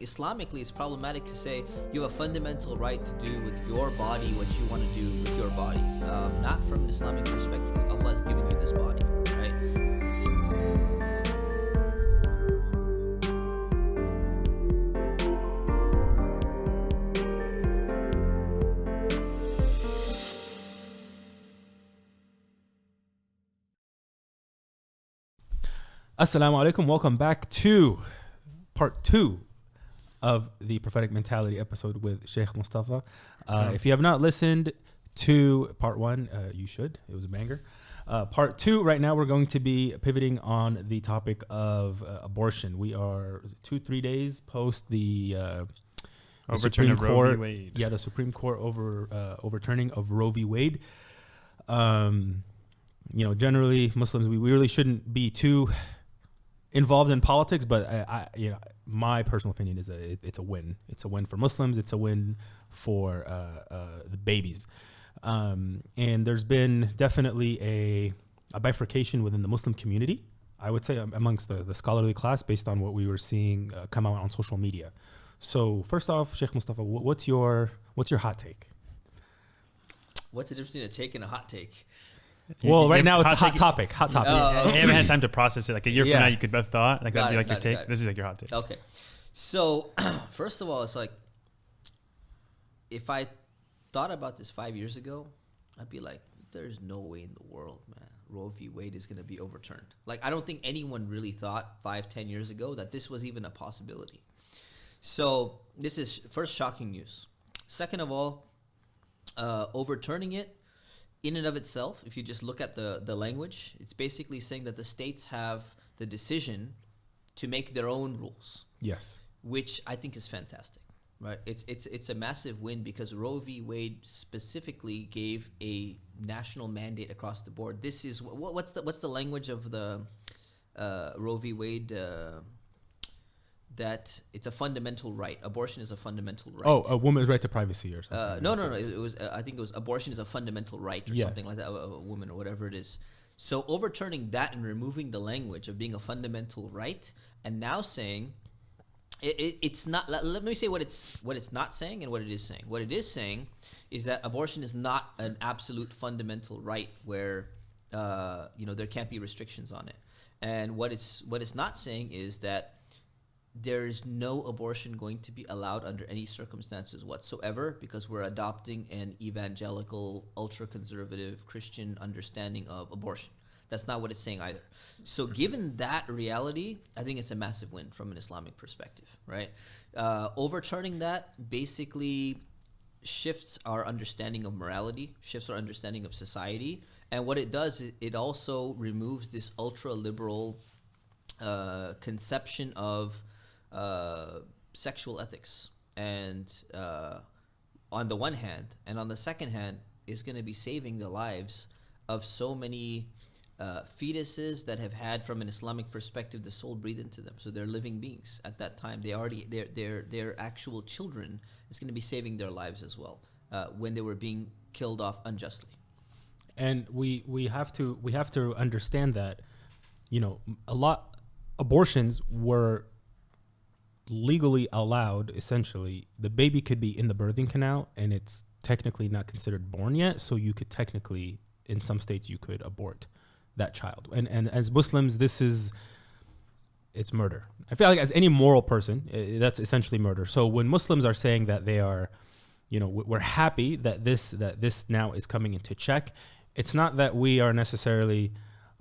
Islamically, it's problematic to say you have a fundamental right to do with your body what you want to do with your body. Not from an Islamic perspective, because Allah has given you this body, right? Assalamu alaikum. Welcome back to part 2 of the Prophetic Mentality episode with Shaykh Mustafa. If you have not listened to part 1, you should. It was a banger. Part 2, right now we're going to be pivoting on the topic of abortion. We are 2-3 days post the Supreme Court. Roe v. Wade. Yeah, the Supreme Court overturning of Roe v. Wade. Generally Muslims, we really shouldn't be too involved in politics, but my personal opinion is that it's a win. It's a win for Muslims. It's a win for the babies. And there's been definitely a bifurcation within the Muslim community, I would say, amongst the scholarly class, based on what we were seeing come out on social media. So first off, Shaykh Mustafa, what's your hot take? What's the difference between a take and a hot take? Well, right now it's a hot topic. Hot topic. You haven't had time to process it. Like a year from now, you could have thought like that'd be like your take. This is like your hot take. Okay. So first of all, it's like if I thought about this 5 years ago, I'd be like, there's no way in the world, man, Roe v. Wade is going to be overturned. Like, I don't think anyone really thought 5-10 years ago that this was even a possibility. So this is first shocking news. Second of all, overturning it in and of itself, if you just look at the language, it's basically saying that the states have the decision to make their own rules. Yes. Which I think is fantastic, right? It's a massive win because Roe v. Wade specifically gave a national mandate across the board. This is what's the language of the Roe v. Wade? That it's a fundamental right. Abortion is a fundamental right. Oh, a woman's right to privacy or something. No. It was. I think it was abortion is a fundamental right or something like that. A woman or whatever it is. So overturning that and removing the language of being a fundamental right, and now saying it's not. Let me say what it's not saying and what it is saying. What it is saying is that abortion is not an absolute fundamental right where there can't be restrictions on it. And what it's not saying is that there is no abortion going to be allowed under any circumstances whatsoever because we're adopting an evangelical, ultra-conservative Christian understanding of abortion. That's not what it's saying either. So given that reality, I think it's a massive win from an Islamic perspective, right? Overturning that basically shifts our understanding of morality, shifts our understanding of society, and what it does is it also removes this ultra-liberal conception of sexual ethics, and on the one hand, and on the second hand, is going to be saving the lives of so many fetuses that have had, from an Islamic perspective, the soul breathed into them. So they're living beings at that time. They're actual children. It's going to be saving their lives as well when they were being killed off unjustly. And we have to understand that a lot abortions were legally allowed. Essentially, the baby could be in the birthing canal and it's technically not considered born yet, so you could technically, in some states, you could abort that child. And as Muslims, it's murder. I feel like as any moral person, that's essentially murder. So when Muslims are saying that they are, we're happy that this now is coming into check, it's not that we are necessarily,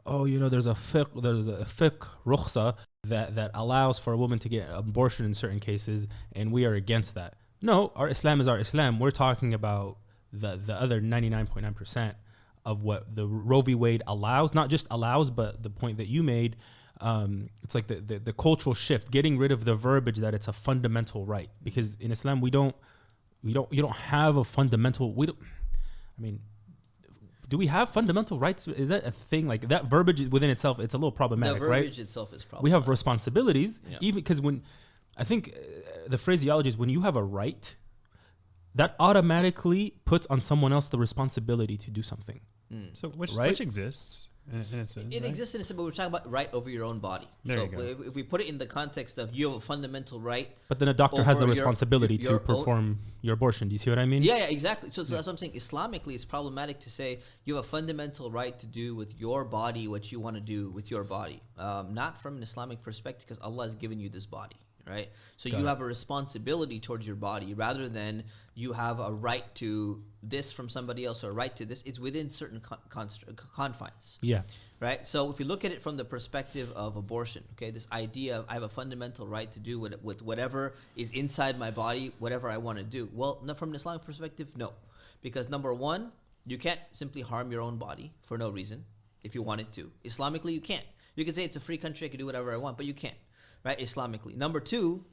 there's a fiqh rukhsa that allows for a woman to get abortion in certain cases, and we are against that. No, our Islam is our Islam. We're talking about the other 99.9% of what the Roe v. Wade allows, not just allows, but the point that you made, it's like the cultural shift, getting rid of the verbiage that it's a fundamental right, because in Islam you don't have a fundamental. Do we have fundamental rights? Is that a thing? Like that verbiage within itself, it's a little problematic, right? The verbiage itself is problematic. We have responsibilities, even because when I think the phraseology is when you have a right, that automatically puts on someone else the responsibility to do something. So which exists? in a sense, it exists in a sense, but we're talking about right over your own body. There so you go. If we put it in the context of you have a fundamental right, but then a doctor has the over responsibility your to perform your abortion. Do you see what I mean? Yeah, exactly. So that's what I'm saying. Islamically, it's problematic to say you have a fundamental right to do with your body what you want to do with your body. Not from an Islamic perspective, because Allah has given you this body, right? So you have a responsibility towards your body rather than you have a right to this from somebody else or a right to this. It's within certain confines. Yeah. Right? So if you look at it from the perspective of abortion, okay, this idea of I have a fundamental right to do with whatever is inside my body, whatever I want to do. Well, from an Islamic perspective, no. Because number one, you can't simply harm your own body for no reason if you wanted to. Islamically, you can't. You can say it's a free country, I can do whatever I want, but you can't. Right? Islamically. Number two,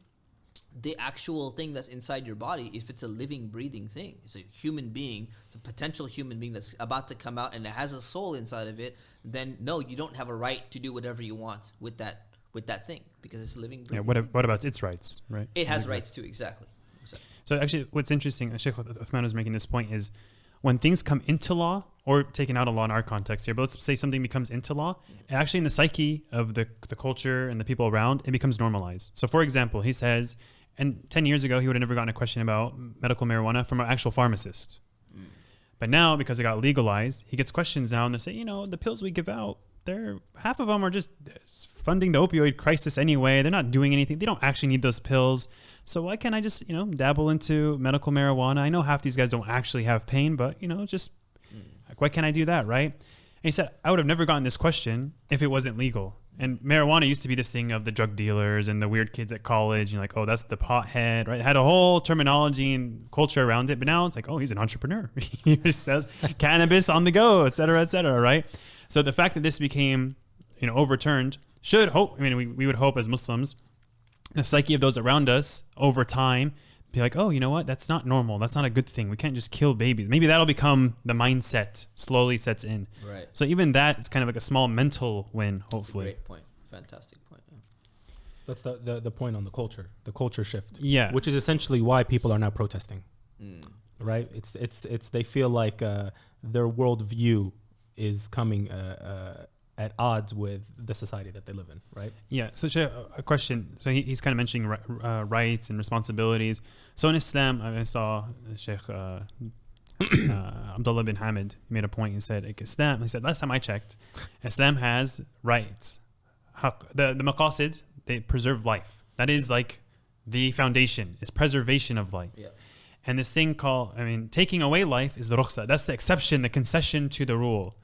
the actual thing that's inside your body, if it's a living, breathing thing, it's a human being, it's a potential human being that's about to come out and it has a soul inside of it, then no, you don't have a right to do whatever you want with that thing because it's a living, breathing thing. What about its rights, right? It has rights too, exactly. So actually, what's interesting, Shaykh Uthman was making this point, is when things come into law, or taken out of law in our context here, but let's say something becomes into law, actually in the psyche of the culture and the people around, it becomes normalized. So for example, he says, and 10 years ago, he would have never gotten a question about medical marijuana from an actual pharmacist. But now, because it got legalized, he gets questions now, and they say, the pills we give out, half of them are just funding the opioid crisis anyway. They're not doing anything. They don't actually need those pills. So why can't I just, dabble into medical marijuana? I know half these guys don't actually have pain, but, just why can't I do that, right? And he said, I would have never gotten this question if it wasn't legal. And marijuana used to be this thing of the drug dealers and the weird kids at college. And like, oh, that's the pothead, right? It had a whole terminology and culture around it. But now it's like, oh, he's an entrepreneur. He just sells cannabis on the go, et cetera, right? So the fact that this became, overturned should hope, we would hope as Muslims, the psyche of those around us over time, be like, oh, you know what? That's not normal. That's not a good thing. We can't just kill babies. Maybe that'll become the mindset slowly sets in. Right. So even that is kind of like a small mental win, hopefully. That's a great point. Fantastic point. Yeah. That's the point on the culture shift. Yeah. Which is essentially why people are now protesting. Right? It's they feel like their worldview is coming at odds with the society that they live in, right? Yeah. So a question. So he's kind of mentioning rights and responsibilities. So in Islam, I saw Shaykh Abdullah bin Hamid made a point. He said, Islam, last time I checked, Islam has rights. The maqasid, they preserve life. That is like the foundation, is preservation of life. Yeah. And this thing called, taking away life is the rukhsa. That's the exception, the concession to the rule.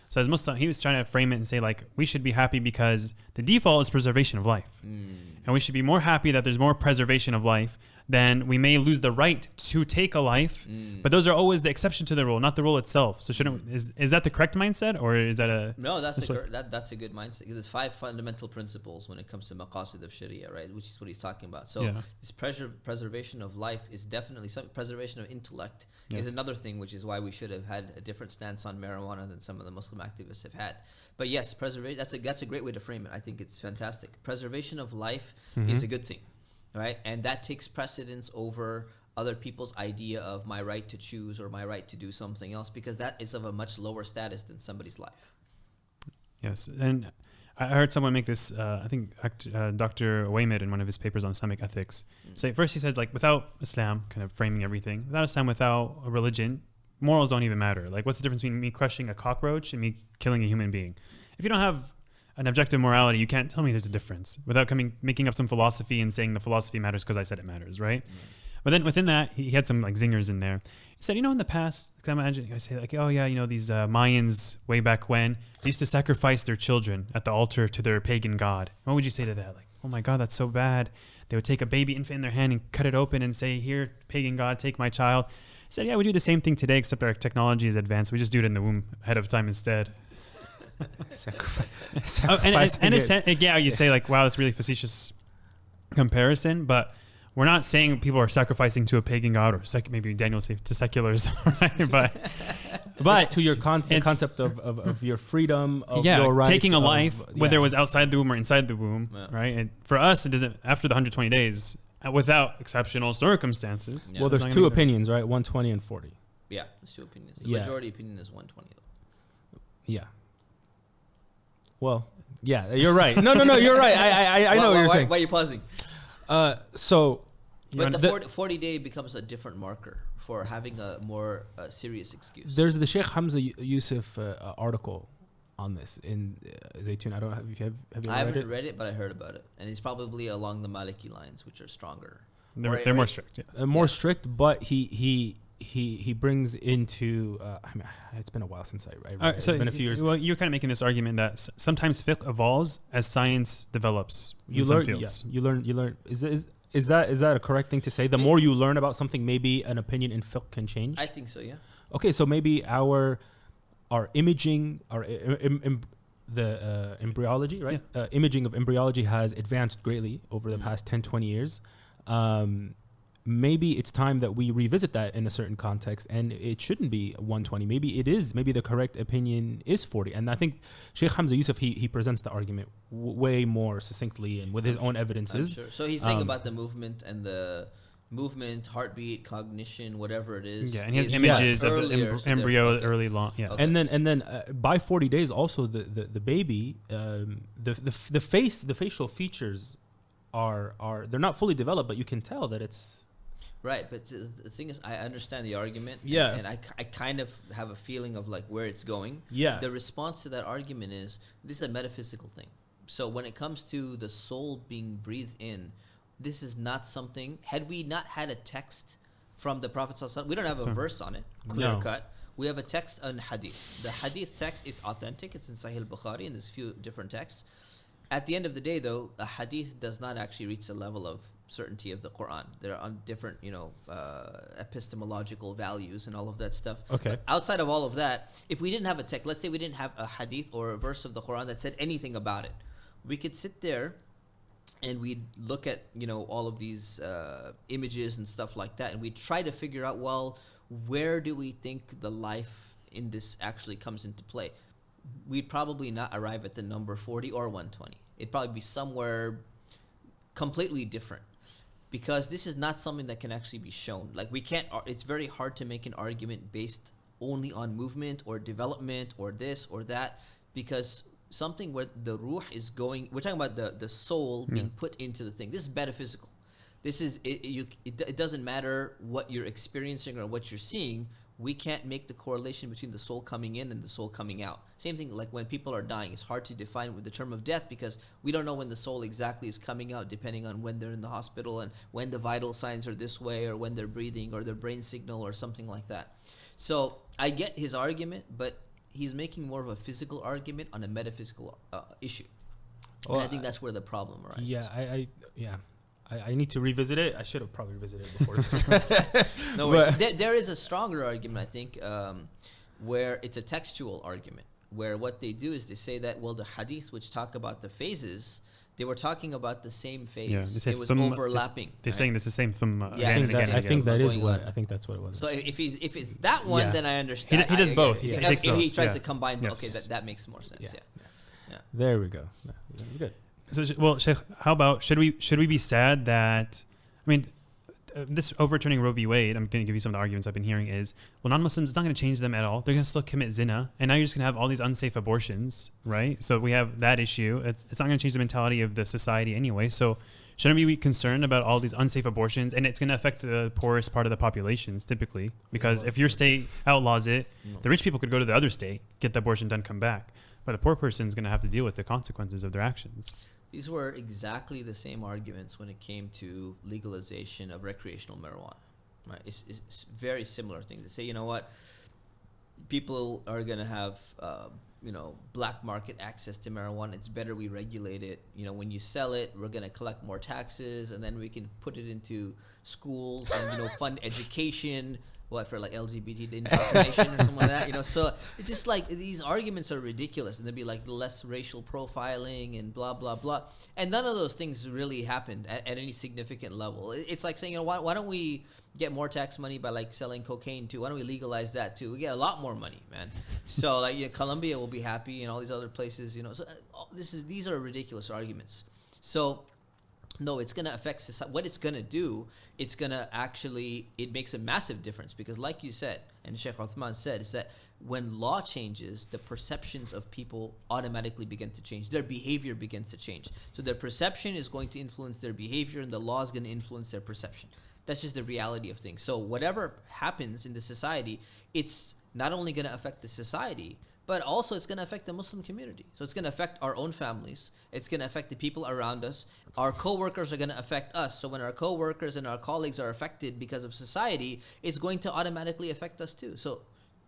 So as Mustafa, he was trying to frame it and say, like, we should be happy because the default is preservation of life. And we should be more happy that there's more preservation of life than we may lose the right to take a life. But those are always the exception to the rule, not the rule itself. So is that the correct mindset, or is that a... No, that's a good mindset. There's 5 fundamental principles when it comes to maqasid of Sharia, right? Which is what he's talking about. So this preservation of life is definitely something. Preservation of intellect is another thing, which is why we should have had a different stance on marijuana than some of the Muslim activists have had. But yes, preservation, that's a great way to frame it. I think it's fantastic. Preservation of life is a good thing, right? And that takes precedence over other people's idea of my right to choose or my right to do something else, because that is of a much lower status than somebody's life. Yes, and I heard someone make this, I think Dr. Waymed in one of his papers on Islamic ethics. So first he said, like, without Islam, kind of framing everything, without Islam, without a religion, morals don't even matter. Like, what's the difference between me crushing a cockroach and me killing a human being? If you don't have an objective morality, you can't tell me there's a difference without making up some philosophy and saying the philosophy matters because I said it matters, right? But then within that, he had some like zingers in there. He said, in the past, I imagine, I say like, oh yeah, these Mayans way back when, they used to sacrifice their children at the altar to their pagan god. What would you say to that? Like, oh my God, that's so bad. They would take a baby infant in their hand and cut it open and say, here, pagan god, take my child. He said, yeah, we do the same thing today, except our technology is advanced. We just do it in the womb ahead of time instead. You'd say like, wow, that's really facetious comparison, but we're not saying people are sacrificing to a pagan god, or maybe Daniel say to seculars, right? But to your concept of your freedom, of your rights, taking a life, whether it was outside the womb or inside the womb, right? And for us, it doesn't. After the 120 days, without exceptional circumstances. Well, there's 2 opinions, right? 120 and 40. Yeah, there's 2 opinions. The majority opinion is 120, though. Yeah. Well, yeah, you're right. No, you're right. I know what you're saying. Why are you pausing? So, but the 40 day becomes a different marker for having a more serious excuse. There's the Shaykh Hamza Yusuf article on this in Zaytun. I don't know if you have you I haven't read it, but I heard about it, and it's probably along the Maliki lines, which are stronger. They're more strict. Yeah. More strict, but he brings into. I mean, it's been a while since I read it. So it's been a few years. Well, you're kind of making this argument that sometimes fiqh evolves as science develops. You learn. Yeah, you learn. Is that a correct thing to say? The more you learn about something, maybe an opinion in fiqh can change. I think so. Yeah. Okay, so maybe our imaging, embryology, right? Yeah. Imaging of embryology has advanced greatly over the past 10, 20 years. Maybe it's time that we revisit that in a certain context, and it shouldn't be 120. Maybe it is. Maybe the correct opinion is 40. And I think Shaykh Hamza Yusuf, he presents the argument way more succinctly and with his own evidences. I'm sure. So he's saying about the movement and the movement, heartbeat, cognition, whatever it is. Yeah, and he has images of the embryo early long. Yeah, okay. And then by 40 days, also the baby, the facial features are they're not fully developed, but you can tell that it's. Right, but the thing is, I understand the argument. Yeah. And I kind of have a feeling of like where it's going. Yeah. The response to that argument is, this is a metaphysical thing. So when it comes to the soul being breathed in, this is not something, had we not had a text from the Prophet ﷺ, we don't have a verse on it, clear cut. We have a text on hadith. The hadith text is authentic. It's in Sahih al-Bukhari, and there's a few different texts. At the end of the day, though, a hadith does not actually reach the level of certainty of the Quran. They're on different, epistemological values and all of that stuff. Okay. But outside of all of that, if we didn't have a text, let's say we didn't have a hadith or a verse of the Quran that said anything about it, we could sit there and we'd look at, all of these images and stuff like that, and we'd try to figure out, well, where do we think the life in this actually comes into play? We'd probably not arrive at the number 40 or 120. It'd probably be somewhere completely different, because this is not something that can actually be shown. Like, we can't, it's very hard to make an argument based only on movement or development or this or that, because something where the ruh is going, we're talking about the soul being put into the thing. This is metaphysical. This is, it doesn't matter what you're experiencing or what you're seeing. We can't make the correlation between the soul coming in and the soul coming out. Same thing like when people are dying. It's hard to define with the term of death, because we don't know when the soul exactly is coming out, depending on when they're in the hospital and when the vital signs are this way, or when they're breathing or their brain signal or something like that. So I get his argument, but he's making more of a physical argument on a metaphysical issue. Well, and I think that's where the problem arises. Yeah, I need to revisit it. I should have probably revisited it before this. No worries. There is a stronger argument, I think, where it's a textual argument, where what they do is they say that, well, the hadith which talk about the phases, they were talking about the same phase. Yeah, it was overlapping. They're saying it's the same thumma. I think that's what it was. So if it's that one, then I understand. He does both. He tries to combine both. Okay, that makes more sense. Yeah. There we go. That's good. So, well, Shaykh, how about should we be sad that, this overturning Roe v. Wade, I'm going to give you some of the arguments I've been hearing is, well, non-Muslims, it's not going to change them at all. They're going to still commit zina, and now you're just going to have all these unsafe abortions, right? So we have that issue. It's not going to change the mentality of the society anyway. So shouldn't we be concerned about all these unsafe abortions? And it's going to affect the poorest part of the populations typically, because if your state outlaws it, the rich people could go to the other state, get the abortion done, come back. But the poor person is going to have to deal with the consequences of their actions. These were exactly the same arguments when it came to legalization of recreational marijuana. Right? It's very similar things. They say, you know what, people are going to have, black market access to marijuana. It's better we regulate it. When you sell it, we're going to collect more taxes, and then we can put it into schools and, fund education. For like LGBT indoctrination or something like that, so it's just like these arguments are ridiculous, and they'd be like less racial profiling and blah blah blah, and none of those things really happened at any significant level. It's like saying, why don't we get more tax money by like selling cocaine too? Why don't we legalize that too? We get a lot more money, man. So like Colombia will be happy, and all these other places, So these are ridiculous arguments. So. No, it's going to affect society. What it's going to do, it makes a massive difference, because like you said, and Shaykh Uthman said, is that when law changes, the perceptions of people automatically begin to change. Their behavior begins to change. So their perception is going to influence their behavior, and the law is going to influence their perception. That's just the reality of things. So whatever happens in the society, it's not only going to affect the society, but also it's going to affect the Muslim community. So it's going to affect our own families. It's going to affect the people around us. Our co-workers are going to affect us. So when our co-workers and our colleagues are affected because of society, it's going to automatically affect us too. So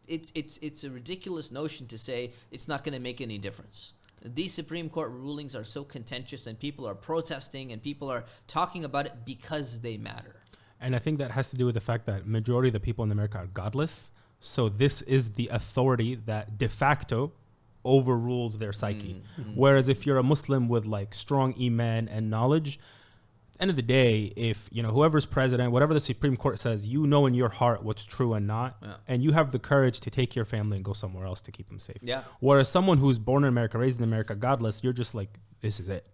it's a ridiculous notion to say it's not going to make any difference. These Supreme Court rulings are so contentious, and people are protesting, and people are talking about it because they matter. And I think that has to do with the fact that majority of the people in America are godless. So this is the authority that de facto overrules their psyche. Whereas if you're a Muslim with like strong iman and knowledge, end of the day, if whoever's president, whatever the Supreme Court says, you know in your heart what's true and not, and you have the courage to take your family and go somewhere else to keep them safe. Yeah. Whereas someone who's born in America, raised in America, godless, you're just like, this is it.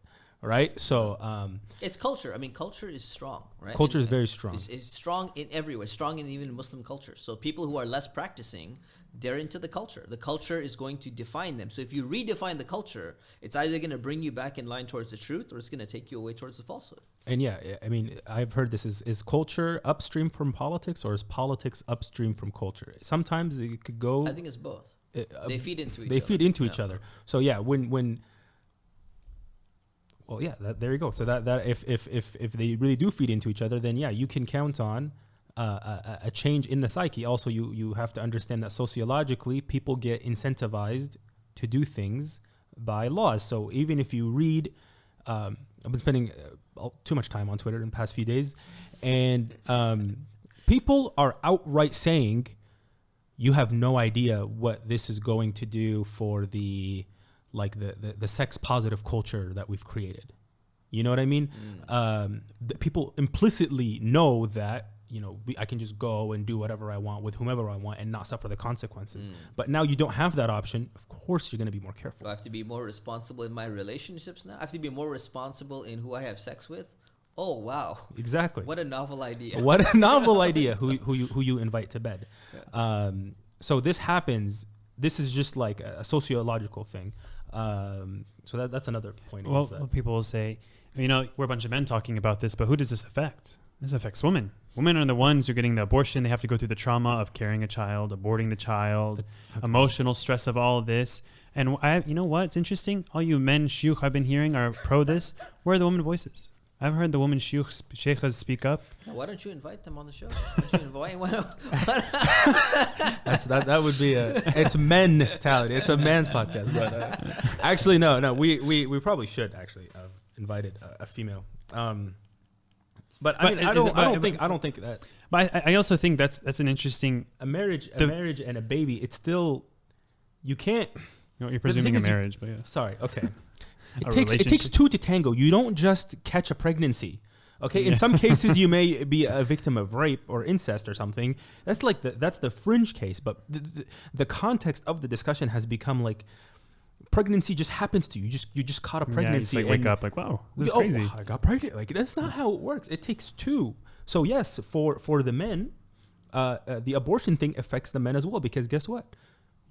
Right? So it's culture. I mean, culture is strong, right? Culture is very strong. It's strong in every way, strong in even Muslim culture. So people who are less practicing, they're into the culture. The culture is going to define them. So if you redefine the culture, it's either going to bring you back in line towards the truth, or it's going to take you away towards the falsehood. And yeah, I mean, I've heard this is culture upstream from politics, or is politics upstream from culture? Sometimes it could go. I think it's both. They feed into each other. They feed into each other. So yeah, when well, yeah, there you go. So that if they really do feed into each other, then yeah, you can count on a change in the psyche. Also, you have to understand that sociologically, people get incentivized to do things by laws. So even if you read, I've been spending too much time on Twitter in the past few days, and people are outright saying, you have no idea what this is going to do for the sex positive culture that we've created. You know what I mean? People implicitly know that, I can just go and do whatever I want with whomever I want and not suffer the consequences. But now you don't have that option. Of course, you're going to be more careful. Do I have to be more responsible in my relationships now? I have to be more responsible in who I have sex with? Oh, wow. Exactly. What a novel idea. What a novel idea, who you invite to bed. Yeah. So this happens. This is just like a sociological thing. So that's another point. Well, people will say, we're a bunch of men talking about this, but who does this affect? This affects women. Women are the ones who are getting the abortion. They have to go through the trauma of carrying a child, aborting the child, emotional stress of all of this. And you know what? It's interesting. All you men shuyukh I've been hearing are pro this. Where are the women voices? I've heard the women shaykhs speak up. Why don't you invite them on the show? Why don't you invite that would be it's mentality. It's a man's podcast. But actually, no, we probably should actually have invited a female. But I mean, I don't think that. But I also think that's an interesting marriage and a baby. It's still, you can't. You're presuming a marriage, but yeah. Sorry. Okay. It takes two to tango. You don't just catch a pregnancy. Okay. In some cases, you may be a victim of rape or incest or something. That's that's the fringe case. But the context of the discussion has become like, pregnancy just happens to you. You just caught a pregnancy. Yeah, you wake up like, wow, this is crazy. I got pregnant. Like, that's not how it works. It takes two. So yes, for the men, the abortion thing affects the men as well, because guess what?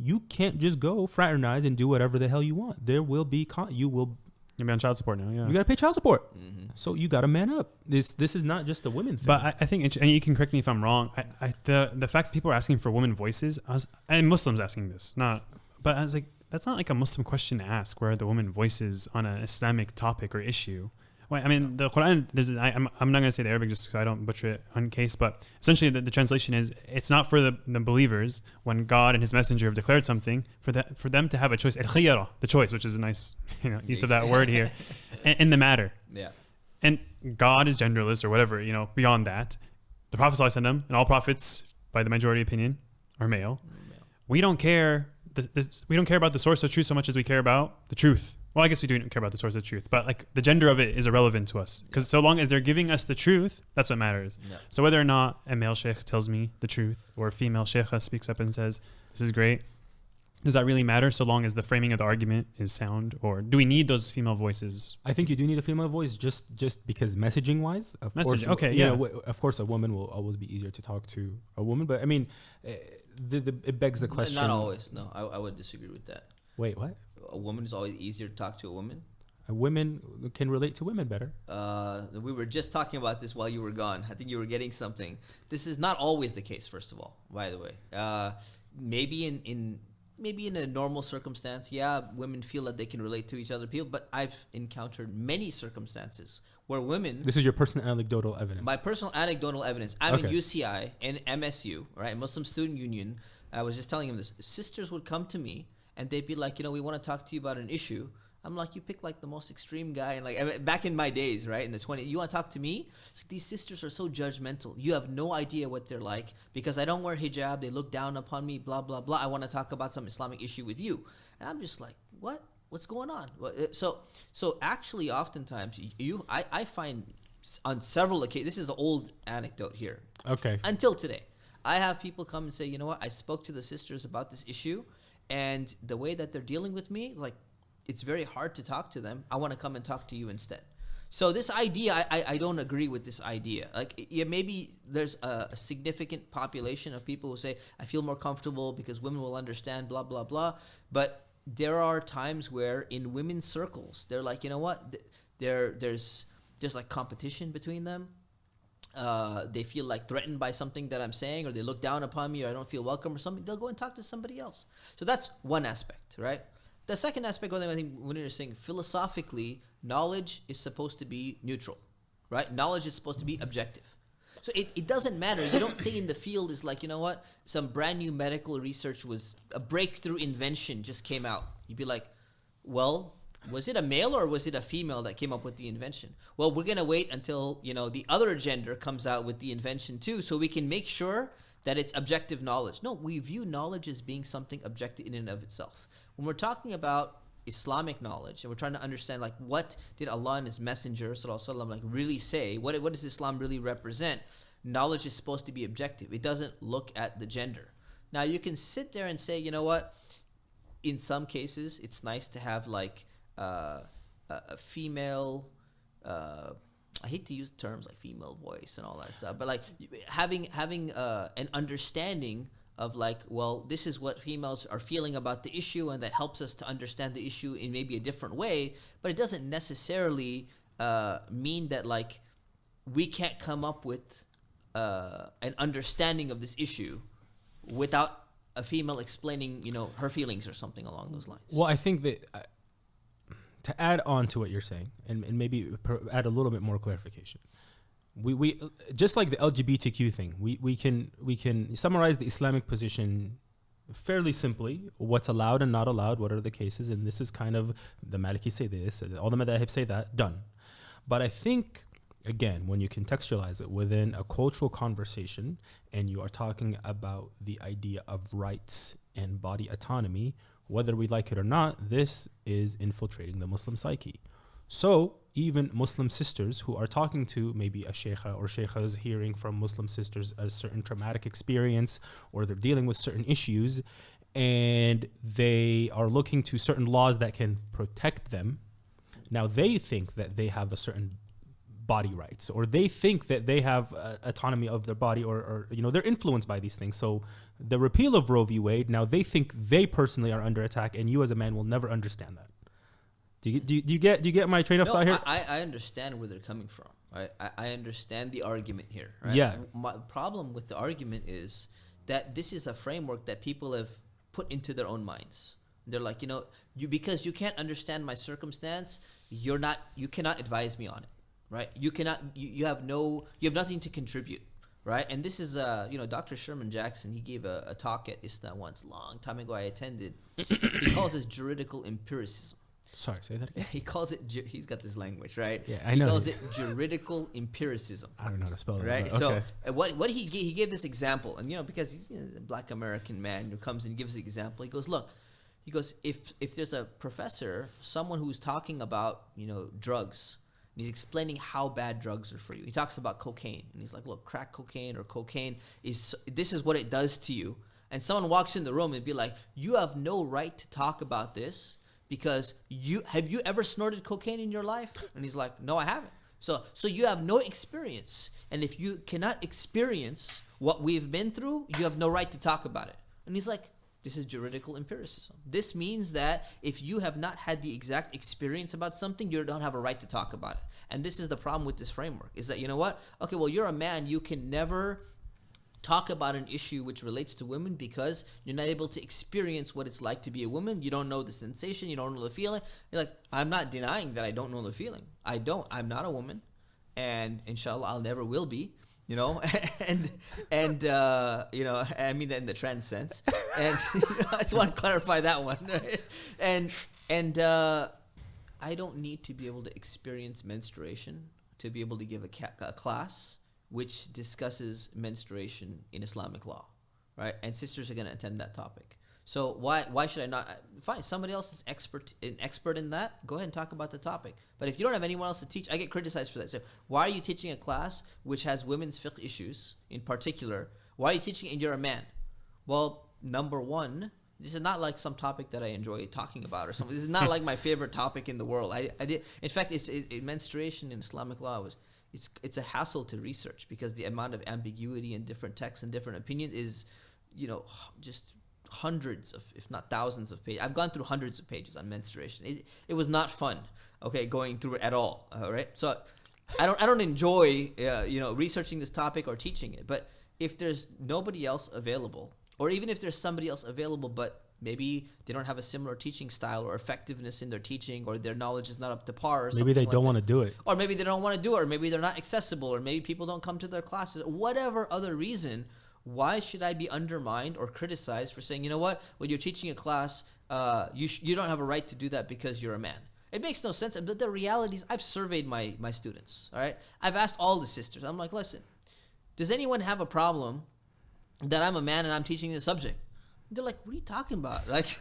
You can't just go fraternize and do whatever the hell you want. There will be you'll be on child support now. Yeah, you gotta pay child support. So you gotta man up. This is not just a women thing. But I think, and you can correct me if I'm wrong. The fact people are asking for women voices, and Muslims asking this, but I was like, that's not like a Muslim question to ask. Where are the women voices on an Islamic topic or issue? Well, I mean, the Quran, I'm not going to say the Arabic just because I don't butcher it on case, but essentially the translation is, it's not for the believers when God and his messenger have declared something, for them to have a choice, al-khiyara, the choice, which is a nice use of that word here, in the matter. Yeah. And God is genderless or whatever, beyond that. The Prophet ﷺ and all prophets, by the majority opinion, are male. We don't care. We don't care about the source of truth so much as we care about the truth. Well, I guess we do care about the source of truth, but like the gender of it is irrelevant to us, because so long as they're giving us the truth, that's what matters. Yeah. So whether or not a male sheikh tells me the truth or a female sheikha speaks up and says, this is great, does that really matter so long as the framing of the argument is sound? Or do we need those female voices? I think you do need a female voice just because messaging wise, of course, a woman will always be easier to talk to a woman. But I mean, it begs the question. Not always. No, I would disagree with that. Wait, what? A woman is always easier to talk to a woman. Women can relate to women better. We were just talking about this while you were gone. I think you were getting something. This is not always the case, first of all, by the way. Maybe in a normal circumstance, yeah, women feel that they can relate to each other people, but I've encountered many circumstances where women... This is your personal anecdotal evidence. My personal anecdotal evidence. I'm in UCI and MSU, right? Muslim Student Union. I was just telling him this. Sisters would come to me and they'd be like, we want to talk to you about an issue. I'm like, you pick like the most extreme guy, and like back in my days, right, in the 20s, you want to talk to me? It's like, these sisters are so judgmental. You have no idea what they're like because I don't wear hijab. They look down upon me. Blah blah blah. I want to talk about some Islamic issue with you, and I'm just like, what? What's going on? So actually, oftentimes I find on several occasions. This is an old anecdote here. Okay. Until today, I have people come and say, you know what? I spoke to the sisters about this issue, and the way that they're dealing with me, like, it's very hard to talk to them. I want to come and talk to you instead. So this idea, I don't agree with this idea. Like, yeah, maybe there's a significant population of people who say, I feel more comfortable because women will understand, blah, blah, blah. But there are times where in women's circles, they're like, you know what? There's like competition between them. They feel like threatened by something that I'm saying, or they look down upon me, or I don't feel welcome or something. They'll go and talk to somebody else. So that's one aspect, right? The second aspect, I think, when you're saying philosophically, knowledge is supposed to be neutral, right? Knowledge is supposed to be objective. So it doesn't matter. You don't say in the field is like, you know what? Some brand new medical research was a breakthrough invention just came out. You'd be like, well, was it a male or was it a female that came up with the invention? Well, we're going to wait until, the other gender comes out with the invention too, so we can make sure that it's objective knowledge. No, we view knowledge as being something objective in and of itself. When we're talking about Islamic knowledge and we're trying to understand, like, what did Allah and His Messenger ﷺ like really say? What does Islam really represent? Knowledge is supposed to be objective. It doesn't look at the gender. Now, you can sit there and say, you know what? In some cases, it's nice to have like a female. I hate to use terms like female voice and all that stuff, but like having an understanding of like, well, this is what females are feeling about the issue, and that helps us to understand the issue in maybe a different way. But it doesn't necessarily mean that like we can't come up with an understanding of this issue without a female explaining, her feelings or something along those lines. Well, I think that to add on to what you're saying, and maybe add a little bit more clarification. We just like the LGBTQ thing, we can summarize the Islamic position fairly simply. What's allowed and not allowed, what are the cases, and this is kind of the Maliki say this, all the Madhahib say that, done. But I think, again, when you contextualize it within a cultural conversation and you are talking about the idea of rights and body autonomy, whether we like it or not, this is infiltrating the Muslim psyche. So even Muslim sisters who are talking to maybe a Shaykh or Shaykhas, hearing from Muslim sisters a certain traumatic experience, or they're dealing with certain issues, and they are looking to certain laws that can protect them. Now they think that they have a certain body rights, or they think that they have autonomy of their body, or they're influenced by these things. So the repeal of Roe v. Wade, now they think they personally are under attack, and you as a man will never understand that. Do you get my train of thought here? I understand where they're coming from. Right? I understand the argument here. Right? Yeah. My problem with the argument is that this is a framework that people have put into their own minds. They're like, because you can't understand my circumstance, you cannot advise me on it. Right? You have nothing to contribute. Right? And this is, Dr. Sherman Jackson, he gave a talk at ISNA once, long time ago I attended. He calls this juridical empiricism. Sorry, say that again. He calls it, he's got this language, right? Yeah, I know. He calls it juridical empiricism. I don't know how to spell it. Right? Okay. So what he gave this example, and because he's a black American man who comes and gives the example. He goes, look, if there's a professor, someone who's talking about, drugs, and he's explaining how bad drugs are for you. He talks about cocaine, and he's like, look, crack cocaine or cocaine, this is what it does to you. And someone walks in the room and be like, you have no right to talk about this, because have you ever snorted cocaine in your life? And he's like, no, I haven't. So you have no experience. And if you cannot experience what we've been through, you have no right to talk about it. And he's like, this is juridical empiricism. This means that if you have not had the exact experience about something, you don't have a right to talk about it. And this is the problem with this framework, is that, you know what? Okay, well, you're a man. You can never talk about an issue which relates to women because you're not able to experience what it's like to be a woman. You don't know the sensation. You don't know the feeling. You're like, I'm not denying that I don't know the feeling. I'm not a woman. And inshallah, I'll never will be. You know, and you know, I mean that in the trans sense, and I just want to clarify that one. And I don't need to be able to experience menstruation to be able to give a class which discusses menstruation in Islamic law, right? And sisters are going to attend that topic. So why should I not? Fine, somebody else is an expert in that. Go ahead and talk about the topic. But if you don't have anyone else to teach, I get criticized for that. So why are you teaching a class which has women's fiqh issues in particular? Why are you teaching it and you're a man? Well, number one, this is not like some topic that I enjoy talking about or something. This is not like my favorite topic in the world. In fact, menstruation in Islamic law it's a hassle to research because the amount of ambiguity in different texts and different opinions is, you know, just hundreds of, if not thousands of pages. I've gone through hundreds of pages on menstruation. It was not fun, okay, going through it at all, right? So I don't enjoy, researching this topic or teaching it. But if there's nobody else available, or even if there's somebody else available, but maybe they don't have a similar teaching style or effectiveness in their teaching, or their knowledge is not up to par, or maybe they don't want to do it, or maybe they don't want to do it, or maybe they're not accessible, or maybe people don't come to their classes, whatever other reason. Why should I be undermined or criticized for saying, you know what, when you're teaching a class, you don't have a right to do that because you're a man? It makes no sense. But the reality is, I've surveyed my students, all right? I've asked all the sisters. I'm like, listen, does anyone have a problem that I'm a man and I'm teaching this subject? They're like, what are you talking about? Like,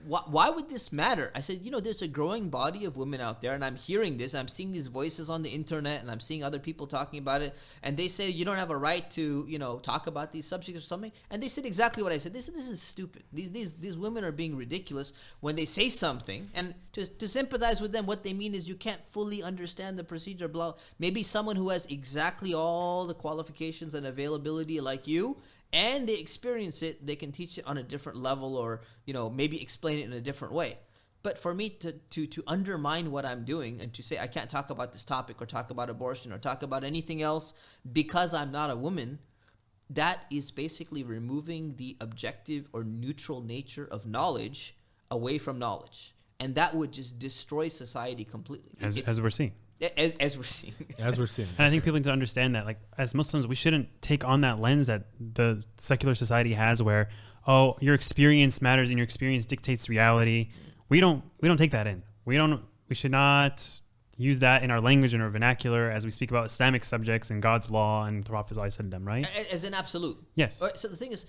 why would this matter? I said, you know, there's a growing body of women out there, and I'm hearing this, I'm seeing these voices on the internet, and I'm seeing other people talking about it, and they say you don't have a right to, you know, talk about these subjects or something. And they said exactly what I said. They said, this is stupid. These women are being ridiculous when they say something, and to sympathize with them, what they mean is you can't fully understand the procedure. Blah. Maybe someone who has exactly all the qualifications and availability like you, and they experience it, they can teach it on a different level, or, you know, maybe explain it in a different way. But for me to undermine what I'm doing and to say I can't talk about this topic or talk about abortion or talk about anything else because I'm not a woman, that is basically removing the objective or neutral nature of knowledge away from knowledge. And that would just destroy society completely. As we're seeing. As we're seeing. As we're seeing. And I think people need to understand that, like, as Muslims, we shouldn't take on that lens that the secular society has where, oh, your experience matters and your experience dictates reality. We don't take that in. We should not use that in our language and our vernacular as we speak about Islamic subjects and God's law and the Prophet ﷺ, right? As an absolute. Yes. Right, so the thing is,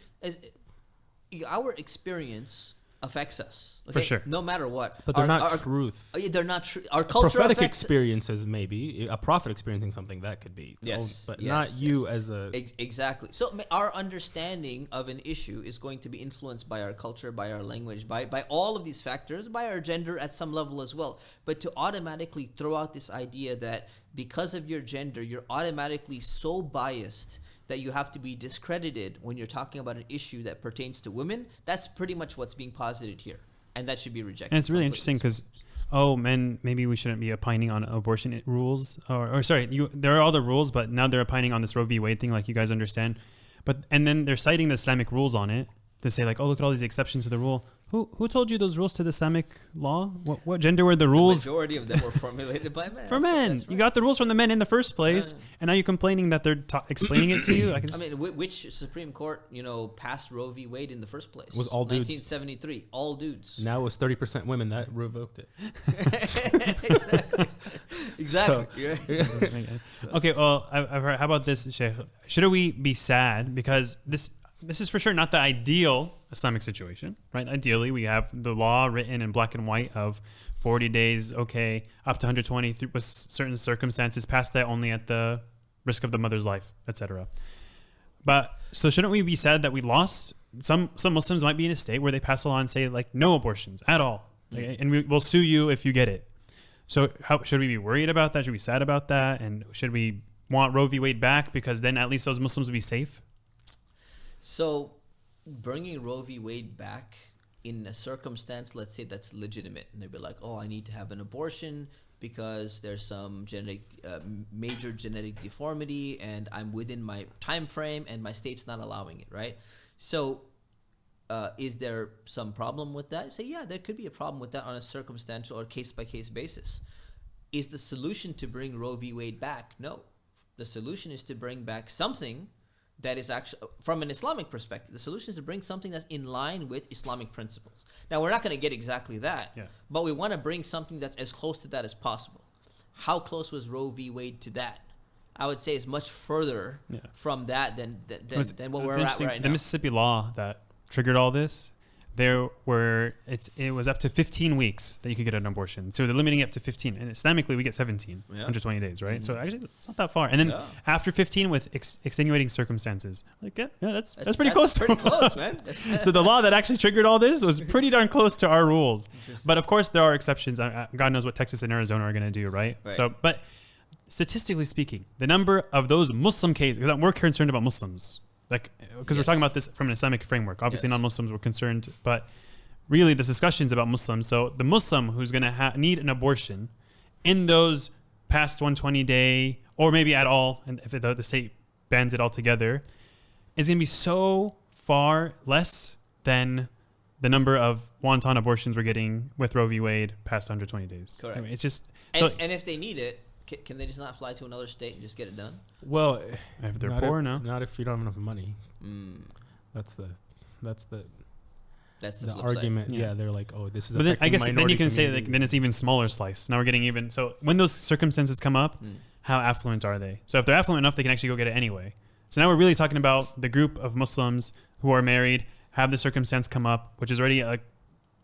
our experience affects us, okay? For sure, no matter what. But they're not truth. They're not true. Our culture prophetic experiences, maybe a prophet experiencing something, that could be. Yes, but not you as a. Exactly. So our understanding of an issue is going to be influenced by our culture, by our language, by all of these factors, by our gender at some level as well. But to automatically throw out this idea that because of your gender, you're automatically so biased that you have to be discredited when you're talking about an issue that pertains to women, that's pretty much what's being posited here. And that should be rejected. And it's really interesting because, men, maybe we shouldn't be opining on abortion rules. Or sorry, there are all the rules, but now they're opining on this Roe v. Wade thing, like you guys understand. And then they're citing the Islamic rules on it to say, like, oh, look at all these exceptions to the rule. Who told you those rules to the Islamic law? What gender were the rules? The majority of them were formulated by men. For men. Right. You got the rules from the men in the first place, and now you're complaining that they're explaining it to you? I mean, which Supreme Court, passed Roe v. Wade in the first place? It was all dudes. 1973. All dudes. Now it was 30% women that revoked it. Exactly. So. Okay, well, I've heard, how about this, Shaykh? Should we be sad? Because this is for sure not the ideal Islamic situation, right? Ideally, we have the law written in black and white of 40 days, okay, up to 120 with certain circumstances, past that only at the risk of the mother's life, etc. But so shouldn't we be sad that we lost? Some Muslims might be in a state where they pass a law and say, like, no abortions at all, and we'll sue you if you get it. So how should we be worried about that? Should we be sad about that? And should we want Roe v. Wade back because then at least those Muslims will be safe? So bringing Roe v. Wade back in a circumstance, let's say that's legitimate, and they'd be like, oh, I need to have an abortion because there's some major genetic deformity, and I'm within my time frame, and my state's not allowing it, right? So, is there some problem with that? Say, yeah, there could be a problem with that on a circumstantial or case-by-case basis. Is the solution to bring Roe v. Wade back? No. The solution is to bring back something that is actually, from an Islamic perspective, the solution is to bring something that's in line with Islamic principles. Now, we're not going to get exactly that, but we want to bring something that's as close to that as possible. How close was Roe v. Wade to that? I would say it's much further from that than what we're at right now. The Mississippi law that triggered all this, it was up to 15 weeks that you could get an abortion. So they're limiting it up to 15. And Islamically, we get 17, 120 days, right? So actually, it's not that far. And then after 15 with extenuating circumstances. Like, that's pretty close. Pretty close, man. So the law that actually triggered all this was pretty darn close to our rules. But of course, there are exceptions. God knows what Texas and Arizona are going to do, right? So, but statistically speaking, the number of those Muslim cases, because we're concerned about Muslims, like, because we're talking about this from an Islamic framework. Obviously, non-Muslims were concerned, but really, this discussion is about Muslims. So the Muslim who's going to need an abortion in those past 120-day, or maybe at all, and if the state bans it altogether, is going to be so far less than the number of wanton abortions we're getting with Roe v. Wade past 120 days. Correct. I mean, it's just and if they need it, can they just not fly to another state and just get it done? Well, if they're poor, no. Not if you don't have enough money. That's the argument. Yeah, they're like, oh, this is. But then, I guess then you can say like, then it's even smaller slice. Now we're getting even. So when those circumstances come up, how affluent are they? So if they're affluent enough, they can actually go get it anyway. So now we're really talking about the group of Muslims who are married, have the circumstance come up, which is already like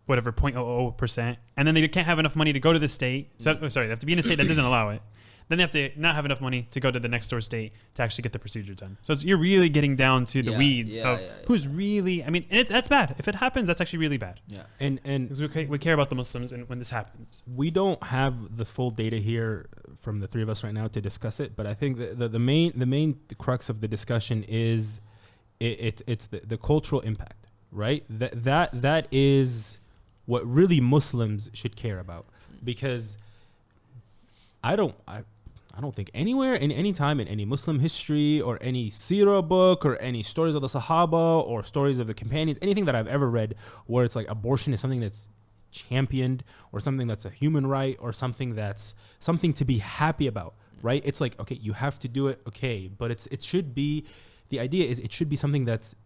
whatever 0.00%, and then they can't have enough money to go to the state. So they have to be in a state that doesn't allow it. Then they have to not have enough money to go to the next door state to actually get the procedure done. So you're really getting down to the weeds of who's really. I mean, and that's bad. If it happens, that's actually really bad. Yeah, and because we care about the Muslims, and when this happens, we don't have the full data here from the three of us right now to discuss it. But I think the main crux of the discussion is it's the cultural impact, right? That is what really Muslims should care about, because I don't think anywhere in any time in any Muslim history or any seerah book or any stories of the Sahaba or stories of the companions, anything that I've ever read where it's like abortion is something that's championed or something that's a human right or something that's something to be happy about, right? It's like, okay, you have to do it, okay, but it should be, the idea is it should be something that's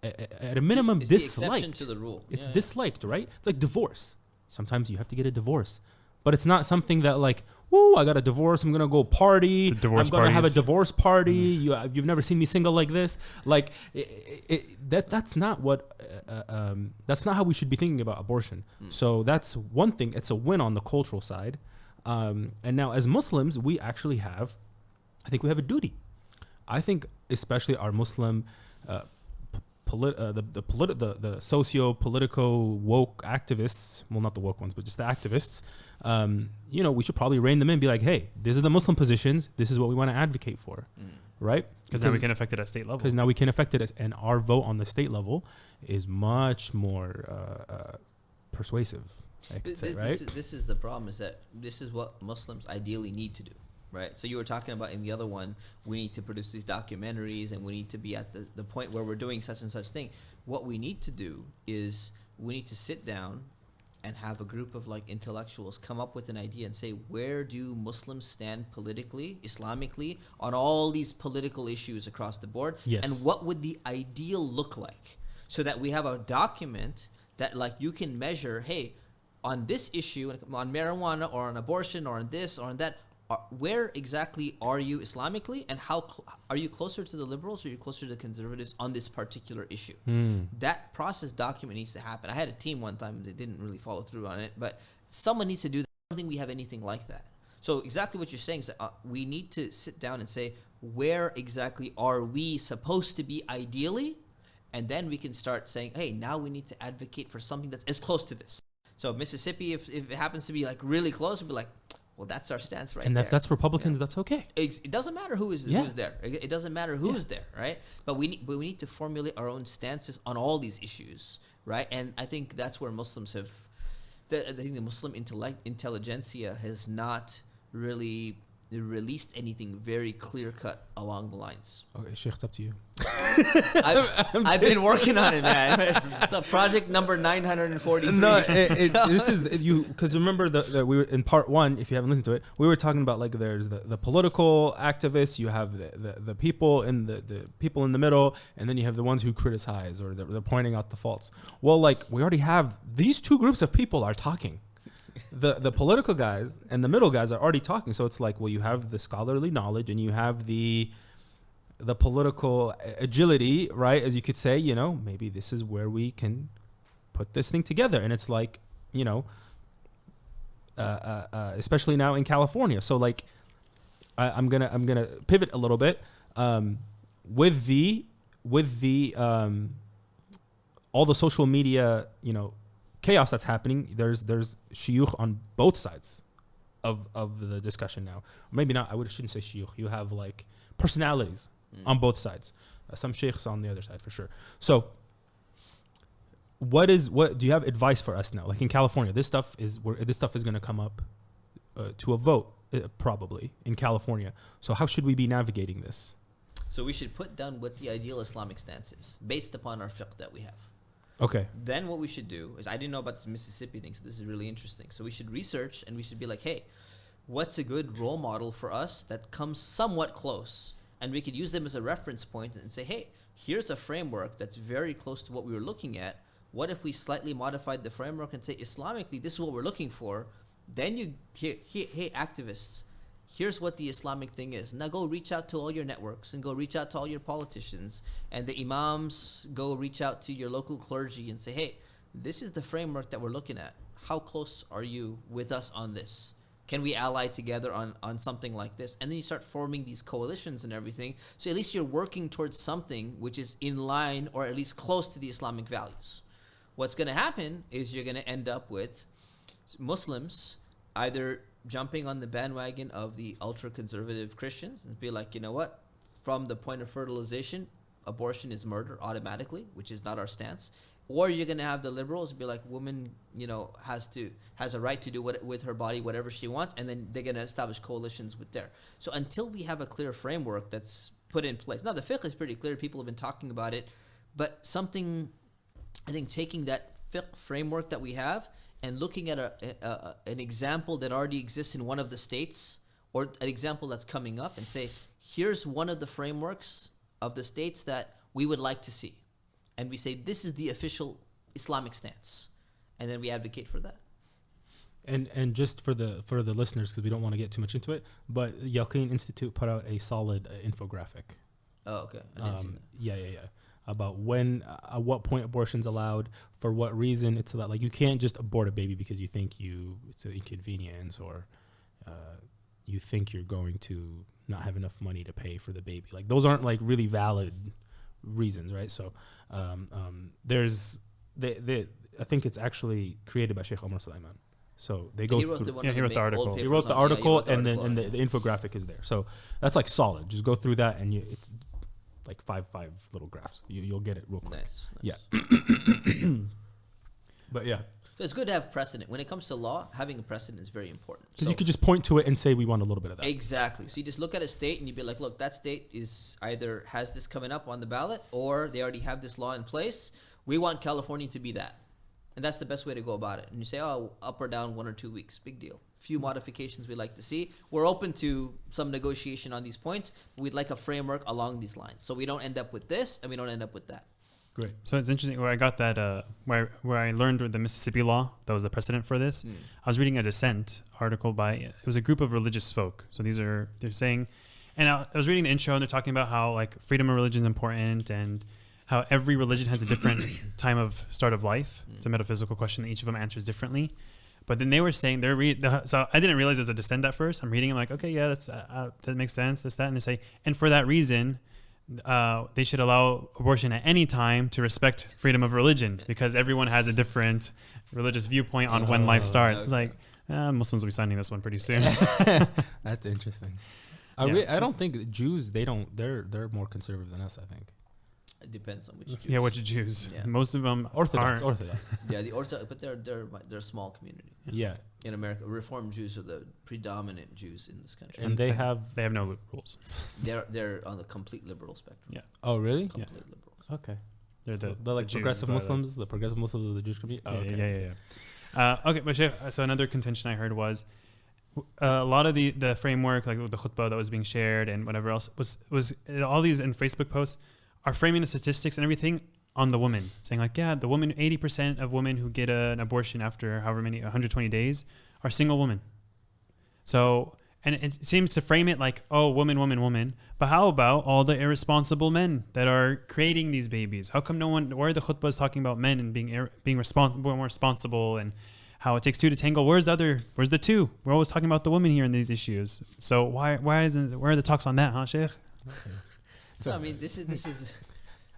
at a minimum it's disliked. The exception to the rule. It's disliked, right? It's like divorce. Sometimes you have to get a divorce. But it's not something that like, woo, I got a divorce, I'm going to go party. I'm going to have a divorce party. You've never seen me single like this. Like, that's not what, that's not how we should be thinking about abortion. So that's one thing. It's a win on the cultural side. And now as Muslims, we actually have, I think we have a duty. I think especially our Muslim the socio-political woke activists, well, not the woke ones, but just the activists, we should probably rein them in and be like, hey, these are the Muslim positions. This is what we want to advocate for, right? Because now we can affect it at state level. Because now we can affect it, and our vote on the state level is much more persuasive, I could say, right? This is the problem, is that this is what Muslims ideally need to do. Right. So you were talking about in the other one, we need to produce these documentaries and we need to be at the point where we're doing such and such thing. What we need to do is we need to sit down and have a group of like intellectuals come up with an idea and say, where do Muslims stand politically, Islamically, on all these political issues across the board? Yes. And what would the ideal look like? So that we have a document that like you can measure, hey, on this issue, on marijuana or on abortion or on this or on that, where exactly are you Islamically, and how are you closer to the liberals or are you closer to the conservatives on this particular issue? That process document needs to happen. I had a team one time that didn't really follow through on it, but someone needs to do that. I don't think we have anything like that. So exactly what you're saying is that, we need to sit down and say, where exactly are we supposed to be ideally? And then we can start saying, hey, now we need to advocate for something that's as close to this. So Mississippi, if it happens to be like really close, we'll be like, Well, that's our stance right and there. if that's Republicans, that's okay. It doesn't matter who's there. It doesn't matter who's there, right? But we need to formulate our own stances on all these issues, right? And I think that's where Muslims have. I think the Muslim intelligentsia has not really released anything very clear cut along the lines. Okay, Shaykh, it's up to you. I've been working on it, man. It's a project number 943. No, this is you because remember that we were in part 1. If you haven't listened to it, we were talking about like there's the political activists, you have the people in the people in the middle, and then you have the ones who criticize or they're pointing out the faults. Well, like we already have these two groups of people are talking. The political guys and the middle guys are already talking, so it's like, well, you have the scholarly knowledge and you have the political agility, right? As you could say, you know, maybe this is where we can put this thing together. And it's like, you know, especially now in California. So like, I'm gonna pivot a little bit with the all the social media, you know, chaos that's happening. There's shuyukh on both sides of the discussion now. Or maybe not. Shouldn't say shuyukh. You have like personalities on both sides. Some sheikhs on the other side for sure. So, what do you have advice for us now? Like in California, this stuff is going to come up to a vote probably in California. So how should we be navigating this? So we should put down what the ideal Islamic stance is based upon our fiqh that we have. Okay. Then what we should do is, I didn't know about this Mississippi thing, so this is really interesting. So we should research and we should be like, hey, what's a good role model for us that comes somewhat close? And we could use them as a reference point and say, hey, here's a framework that's very close to what we were looking at. What if we slightly modified the framework and say, Islamically, this is what we're looking for? Then you, hey, activists, here's what the Islamic thing is. Now go reach out to all your networks and go reach out to all your politicians. And the Imams, go reach out to your local clergy and say, hey, this is the framework that we're looking at. How close are you with us on this? Can we ally together on something like this? And then you start forming these coalitions and everything. So at least you're working towards something which is in line or at least close to the Islamic values. What's going to happen is you're going to end up with Muslims either jumping on the bandwagon of the ultra-conservative Christians and be like, you know what? From the point of fertilization, abortion is murder automatically, which is not our stance. Or you're going to have the liberals be like, woman, you know, has a right to do with her body whatever she wants, and then they're going to establish coalitions with there. So until we have a clear framework that's put in place. Now, the fiqh is pretty clear. People have been talking about it. But something, I think, taking that fiqh framework that we have and looking at an example that already exists in one of the states or an example that's coming up and say, here's one of the frameworks of the states that we would like to see. And we say, this is the official Islamic stance. And then we advocate for that. And just for the listeners, because we don't want to get too much into it, but Yaqeen Institute put out a solid infographic. Oh, okay. I didn't see that. Yeah. About when, at what point abortion's allowed, for what reason it's allowed. Like, you can't just abort a baby because you think it's an inconvenience or you think you're going to not have enough money to pay for the baby. Like, those aren't like really valid reasons, right? So there's I think it's actually created by Shaykh Umar Sulaiman. So they go through. He wrote the article. He wrote the article, and then the infographic is there. So that's like solid. Just go through that, and it's like five little graphs. You'll get it real quick. Nice. Yeah. But yeah. So it's good to have precedent. When it comes to law, having a precedent is very important. Because you could just point to it and say, we want a little bit of that. Exactly. So you just look at a state and you'd be like, look, that state is either has this coming up on the ballot or they already have this law in place. We want California to be that. And that's the best way to go about it. And you say, oh, up or down 1 or 2 weeks. Big deal. Few modifications we'd like to see. We're open to some negotiation on these points. But we'd like a framework along these lines. So we don't end up with this and we don't end up with that. Great. So it's interesting where I got that, where I learned the Mississippi law that was the precedent for this. I was reading a dissent article it was a group of religious folk. So they're saying, and I was reading the intro and they're talking about how like freedom of religion is important and how every religion has a different time of start of life. It's a metaphysical question that each of them answers differently. But then they were saying, so I didn't realize it was a dissent at first. I'm reading, I'm like, okay, yeah, that makes sense, this, that. And they say, and for that reason, they should allow abortion at any time to respect freedom of religion because everyone has a different religious viewpoint on when life starts. It's like, Muslims will be signing this one pretty soon. That's interesting. Yeah. I don't think Jews. They're more conservative than us. I think. It depends on which Jews. Yeah, which Jews? Yeah. Most of them Orthodox. aren't. Yeah, the Orthodox, but they're a small community. Yeah. In America, Reformed Jews are the predominant Jews in this country. And they have no rules. They're on the complete liberal spectrum. Yeah. Oh, really? Complete liberals. Okay. They're So they're like the Jews, progressive but, Muslims. The progressive Muslims of the Jewish community. Oh, okay. Yeah. Okay, but Shaykh, so another contention I heard was a lot of the framework, like the khutbah that was being shared and whatever else, was all these in Facebook posts are framing the statistics and everything on the woman, saying like, yeah, the woman, 80% of women who get an abortion after however many 120 days are single women. So, and it seems to frame it like, oh, woman. But how about all the irresponsible men that are creating these babies? How come no one? Where are the khutbahs talking about men and being responsible, more responsible, and how it takes two to tango? Where's the two? We're always talking about the women here in these issues. So why isn't? Where are the talks on that, huh, Shaykh? So I mean, this is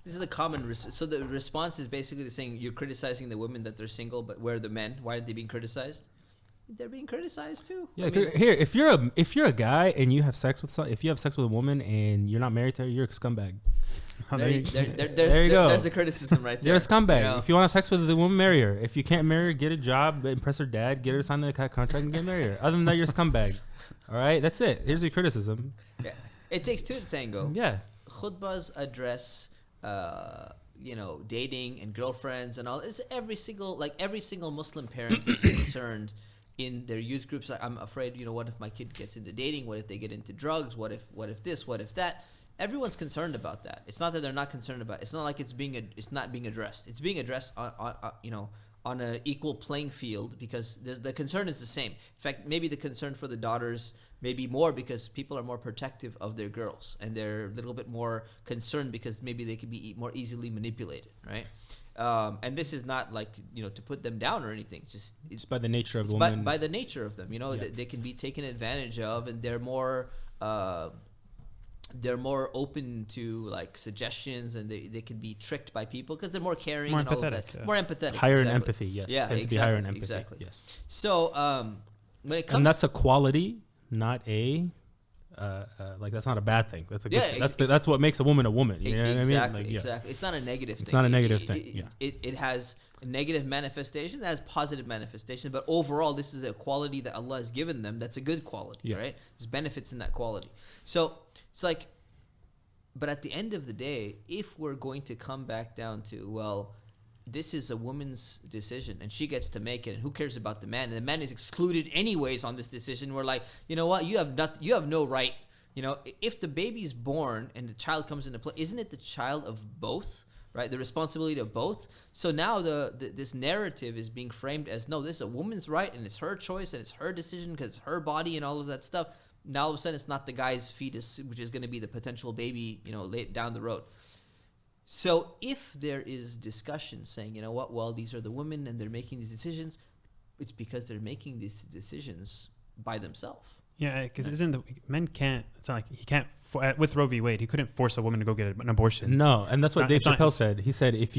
the common. So the response is basically saying you're criticizing the women that they're single, but where are the men? Why are they being criticized? They're being criticized too. Yeah, here, if you're a guy and you have sex with if you have sex with a woman and you're not married to her, you're a scumbag. There you go. There's the criticism right there. You're a scumbag. You know? If you want to have sex with a woman, marry her. If you can't marry her, get a job, impress her dad, get her to sign the contract, and get married her. Other than that, you're a scumbag. All right, that's it. Here's your criticism. Yeah. It takes two to tango. Yeah. Khutbahs address, dating and girlfriends and all. It's every single Muslim parent is concerned in their youth groups. I'm afraid, what if my kid gets into dating? What if they get into drugs? What if this? What if that? Everyone's concerned about that. It's not that they're not concerned about it. It's not like it's not being addressed. It's being addressed on an equal playing field because the concern is the same. In fact, maybe the concern for the daughters may be more because people are more protective of their girls and they're a little bit more concerned because maybe they can be more easily manipulated, right? And this is not like, to put them down or anything. It's just by the nature of the woman. By the nature of them, they can be taken advantage of, and they're more open to like suggestions, and they can be tricked by people because they're more caring, more and empathetic, all of that. yeah. More empathetic, Higher in exactly. empathy, yes. Yeah, Tend to be higher in empathy, exactly. yes. So when it comes, and that's a quality, not a that's not a bad thing. That's a good thing. That's what makes a woman a woman. You know what I mean? Exactly. It's not a negative thing. It's not a negative thing. Yeah. It has a negative manifestation, it has positive manifestation, but overall, this is a quality that Allah has given them. That's a good quality, right? There's benefits in that quality. So it's like, but at the end of the day, if we're going to come back down to, this is a woman's decision and she gets to make it, and who cares about the man? And the man is excluded anyways on this decision. We're like, you know what? You have no right. If the baby's born and the child comes into play, isn't it the child of both, right? The responsibility of both. So now this narrative is being framed as, no, this is a woman's right and it's her choice and it's her decision because it's her body and all of that stuff. Now all of a sudden it's not the guy's fetus, which is going to be the potential baby, late down the road. So if there is discussion saying, these are the women and they're making these decisions, it's because they're making these decisions by themselves. Yeah, because men can't. It's not like he can't. With Roe v. Wade, he couldn't force a woman to go get an abortion. No, and that's what Dave Chappelle said. He said, Dave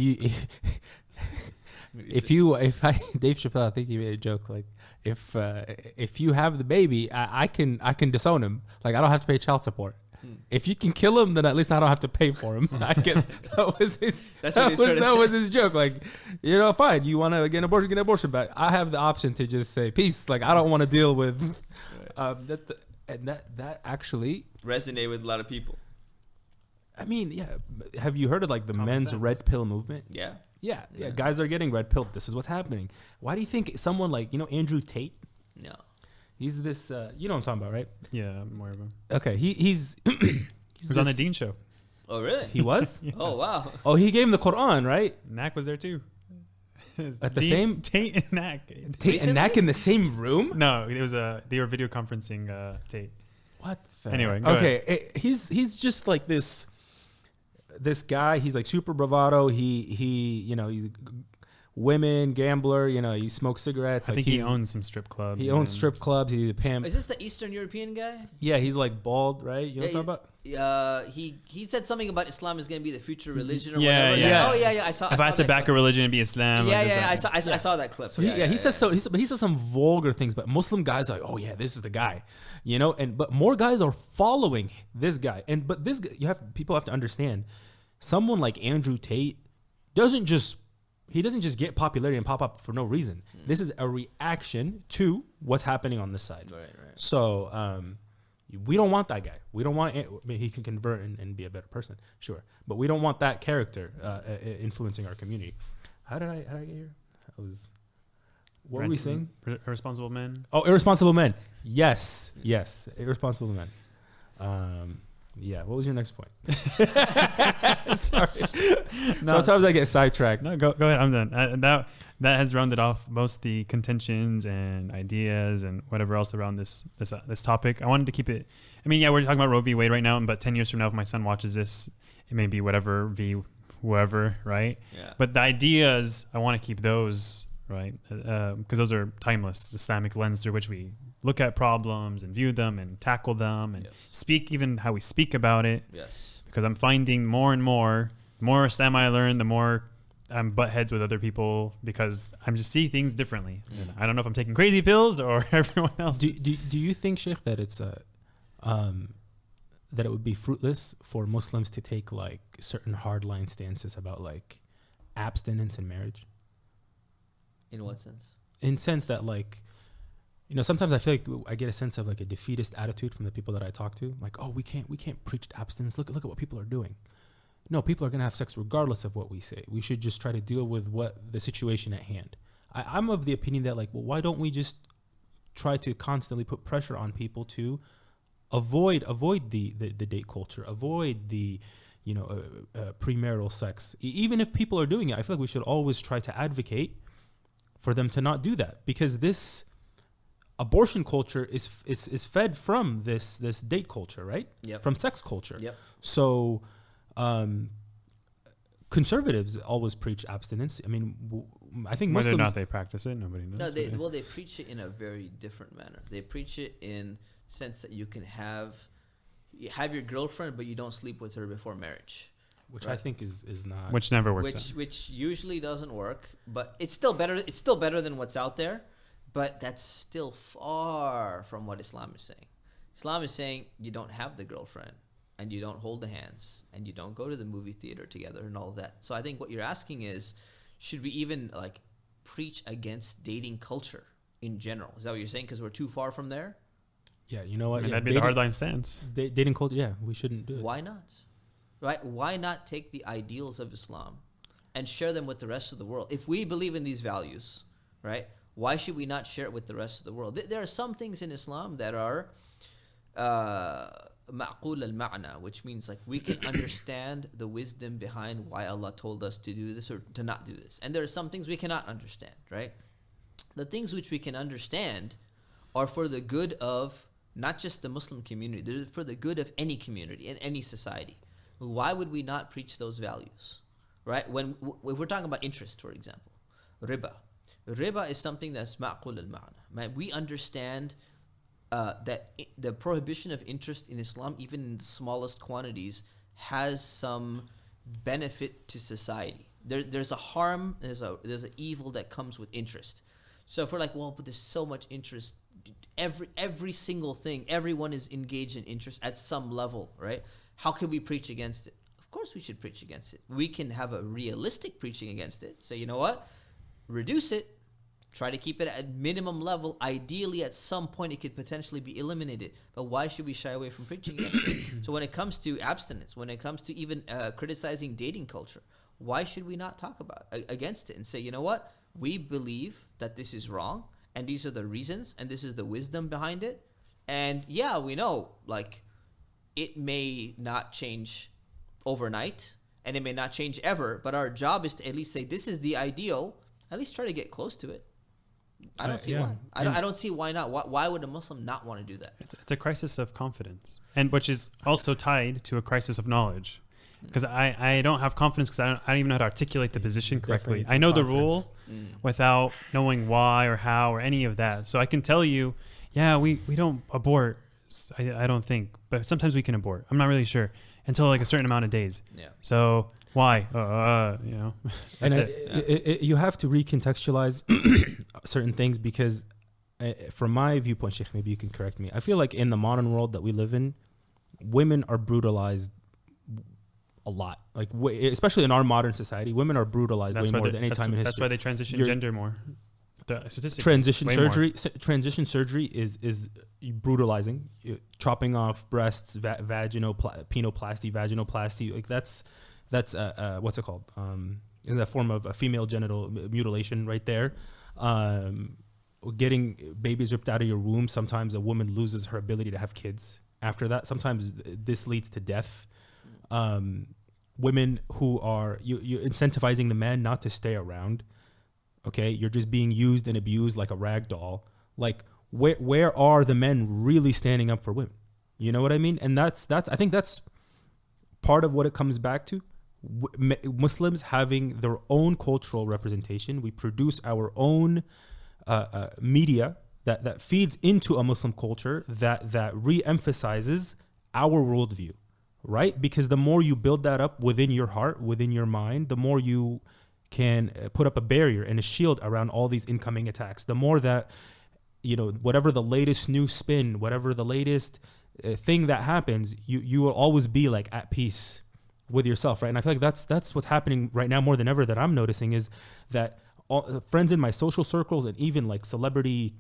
Chappelle, I think he made a joke like, if you have the baby, I can disown him. Like, I don't have to pay child support. If you can kill him, then at least I don't have to pay for him. That was his joke. Like, fine. You want to get an abortion, but I have the option to just say peace. Like, I don't want to deal with that actually resonate with a lot of people. I mean, yeah. Have you heard of like the Common men's sense. red pill movement? Yeah. Guys are getting red pilled. This is what's happening. Why do you think someone like Andrew Tate? No. He's this. You know what I'm talking about, right? Yeah, more of him. Okay, he's. He was on the Dean show. Oh, really? He was? Yeah. Oh, wow. Oh, he gave him the Quran, right? Nak was there too. At the same Tate and Nak. Tate and Nak in the same room? No, it was they were video conferencing Tate. What? Anyway, go okay, he's just like this guy. He's like super bravado. He's women, gambler. You know, he smokes cigarettes. I think he owns some strip clubs. He owns strip clubs. He's a pimp. Is this the Eastern European guy? Yeah, he's like bald, right? You know what I'm talking about? He said something about Islam is going to be the future religion or yeah, whatever. Yeah. Oh yeah. I saw. If I had to back a religion, it'd be Islam. Yeah. I saw that clip. So he says so. He says some vulgar things, but Muslim guys are like, oh yeah, this is the guy, you know. But more guys are following this guy, but this guy, people have to understand. Someone like Andrew Tate doesn't just get popularity and pop up for no reason. This is a reaction to what's happening on this side. Right. So we don't want that guy. We don't want. He can convert and be a better person, sure, but we don't want that character influencing our community. How did I get here? What were we saying? Irresponsible men. Oh, irresponsible men. Yes, irresponsible men. Yeah. What was your next point? Sorry. No. Sometimes I get sidetracked. No, go ahead. I'm done. That has rounded off most the contentions and ideas and whatever else around this topic. I wanted to keep it. I mean, yeah, we're talking about Roe v. Wade right now, but 10 years from now, if my son watches this, it may be whatever v. whoever, right? Yeah. But the ideas, I want to keep those, right? Because those are timeless. The Islamic lens through which we look at problems and view them and tackle them and speak, even how we speak about it. Yes. Because I'm finding more and more, the more Islam I learn, the more I'm butt heads with other people because I'm just see things differently. And I don't know if I'm taking crazy pills or everyone else. Do you think, Shaykh, that it's that it would be fruitless for Muslims to take like certain hardline stances about like abstinence in marriage? In what sense? In sense that like, you know, sometimes I feel like I get a sense of like a defeatist attitude from the people that I talk to. Like, oh, we can't preach abstinence. Look at what people are doing. No, people are going to have sex regardless of what we say. We should just try to deal with what the situation at hand. I'm of the opinion that like, well, why don't we just try to constantly put pressure on people to avoid the date culture, avoid the, you know, premarital sex. Even if people are doing it, I feel like we should always try to advocate for them to not do that, because this abortion culture is fed from this date culture, right? Yep. From sex culture. Yep. So conservatives always preach abstinence. I mean, I think whether Muslims, or not they practice it, nobody knows. No, they preach it in a very different manner. They preach it in sense that you can have your girlfriend, but you don't sleep with her before marriage. which right. I think is not, which never works. Which usually doesn't work, but it's still better. It's still better than what's out there, but that's still far from what Islam is saying. Islam is saying you don't have the girlfriend, and you don't hold the hands, and you don't go to the movie theater together, and all of that. So I think what you're asking is, should we even like preach against dating culture in general? Is that what you're saying? Because we're too far from there. Yeah, you know what? That'd be the hardline stance. Dating culture. Yeah, we shouldn't do it. Why not? Right? Why not take the ideals of Islam and share them with the rest of the world? If we believe in these values, right? Why should we not share it with the rest of the world? There are some things in Islam that are ma'qul al-ma'na, which means like we can understand the wisdom behind why Allah told us to do this or to not do this. And there are some things we cannot understand, right? The things which we can understand are for the good of not just the Muslim community, they're for the good of any community and any society. Why would we not preach those values, right? When we're talking about interest, for example, riba is something that's ma'qul al-ma'na. We understand that the prohibition of interest in Islam, even in the smallest quantities, has some benefit to society. There's a harm, there's an evil that comes with interest. So if we're like, well, but there's so much interest, every single thing, everyone is engaged in interest at some level, right? How can we preach against it? Of course we should preach against it. We can have a realistic preaching against it. Say, you know what? Reduce it. Try to keep it at minimum level. Ideally, at some point, it could potentially be eliminated. But why should we shy away from preaching against it? So when it comes to abstinence, when it comes to even criticizing dating culture, why should we not talk about against it and say, you know what? We believe that this is wrong, and these are the reasons, and this is the wisdom behind it. And yeah, we know, like, it may not change overnight, and it may not change ever, but our job is to at least say, this is the ideal, at least try to get close to it. I don't see why. I don't see why not. Why would a Muslim not want to do that? It's a crisis of confidence, and which is also tied to a crisis of knowledge. because I don't have confidence because I don't even know how to articulate the position correctly. I know the rule without knowing why or how or any of that. So I can tell you, yeah, we don't abort. I don't think, but sometimes we can abort. I'm not really sure until like a certain amount of days. Yeah. So why? You know, and you have to recontextualize certain things because, from my viewpoint, Shaykh, maybe you can correct me. I feel like in the modern world that we live in, women are brutalized a lot. Like especially in our modern society, women are brutalized way more than any time in history. That's why they transition gender more. Transition surgery is brutalizing. Chopping off breasts, vaginoplasty. Like that's what's it called? Is a form of a female genital mutilation right there. Getting babies ripped out of your womb. Sometimes a woman loses her ability to have kids after that. Sometimes this leads to death. Women who are you're incentivizing the man not to stay around. Okay, you're just being used and abused like a rag doll. Like where are the men really standing up for women? You know what I mean? And that's I think that's part of what it comes back to. Muslims having their own cultural representation. We produce our own media that feeds into a Muslim culture that re-emphasizes our worldview, right? Because the more you build that up within your heart, within your mind, the more you can put up a barrier and a shield around all these incoming attacks. The more that, whatever the latest new spin, whatever the latest thing that happens, you will always be like at peace with yourself, right? And I feel like that's what's happening right now more than ever that I'm noticing is that friends in my social circles and even like celebrity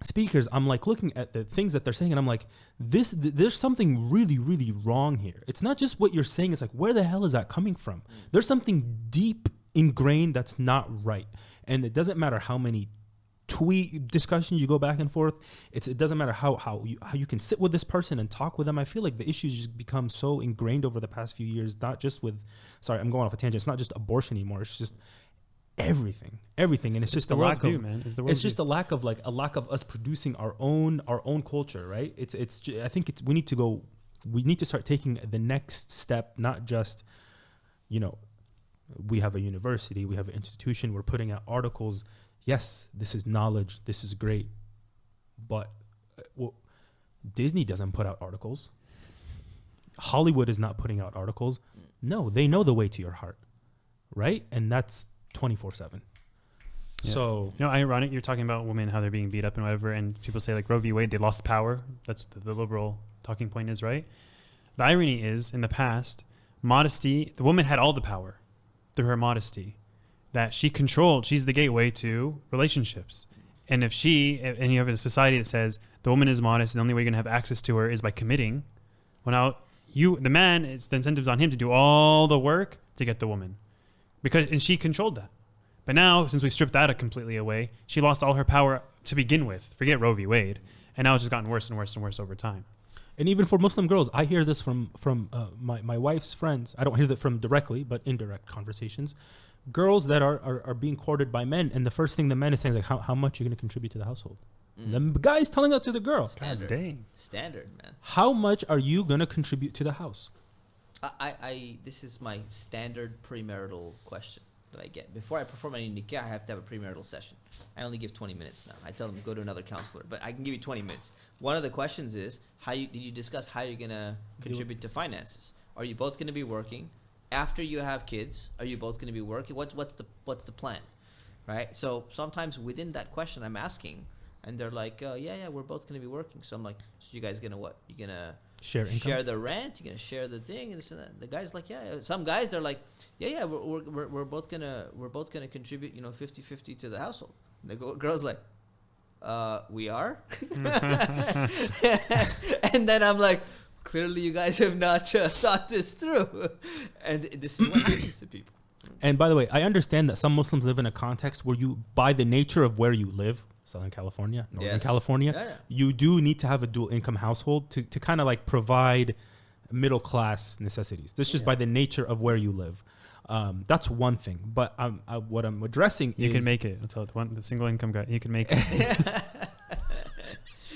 speakers, I'm like looking at the things that they're saying and I'm like, there's something really, really wrong here. It's not just what you're saying. It's like, where the hell is that coming from? There's something deep ingrained that's not right. And it doesn't matter how many tweet discussions you go back and forth. It doesn't matter how you can sit with this person and talk with them. I feel like the issues just become so ingrained over the past few years, not just with, sorry, I'm going off a tangent. It's not just abortion anymore. It's just everything. And it's just a lack of, man. It's just a lack of us producing our own culture, right? I think we need to start taking the next step, not just, we have a university, we have an institution, we're putting out articles. Yes, this is knowledge, this is great. But Disney doesn't put out articles. Hollywood is not putting out articles. No, they know the way to your heart, right? And that's 24/7. Yeah. So, ironic, you're talking about women, how they're being beat up and whatever, and people say like Roe v. Wade, they lost power. That's the liberal talking point is, right? The irony is, in the past, modesty, the woman had all the power through her modesty that she controlled. She's the gateway to relationships. And if you have a society that says the woman is modest and the only way you're going to have access to her is by committing, well, now the man, it's the incentives on him to do all the work to get the woman. And she controlled that. But now, since we've stripped that completely away, she lost all her power to begin with. Forget Roe v. Wade. And now it's just gotten worse and worse and worse over time. And even for Muslim girls, I hear this from my wife's friends. I don't hear that from directly, but indirect conversations. Girls that are being courted by men, and the first thing the man is saying is like, how much you're going to contribute to the household? The guy's telling that to the girl. Standard. God dang. Standard, man. How much are you going to contribute to the house? This is my standard premarital question that I get. Before I perform any nikah, I have to have a premarital session. I only give 20 minutes now. I tell them, go to another counselor, but I can give you 20 minutes. One of the questions is, did you discuss how you're going to contribute to finances? Are you both going to be working? After you have kids, are you both going to be working? What's the plan? Right? So sometimes within that question I'm asking, and they're like, yeah, we're both going to be working. So I'm like, so you guys going to what? You going to share the rent? You're going to share the thing? And this and that. The guy's like, yeah. Some guys, they're like, yeah, we're both going to contribute, 50-50 to the household. And the girl's like, we are? And then I'm like, clearly you guys have not thought this through. And this is what happens to people. And by the way, I understand that some Muslims live in a context where you, by the nature of where you live, Southern California, Northern California, you do need to have a dual income household to kind of like provide middle class necessities. This is just by the nature of where you live. That's one thing. But what I'm addressing is... You can make it. I'll tell the single income guy, you can make it.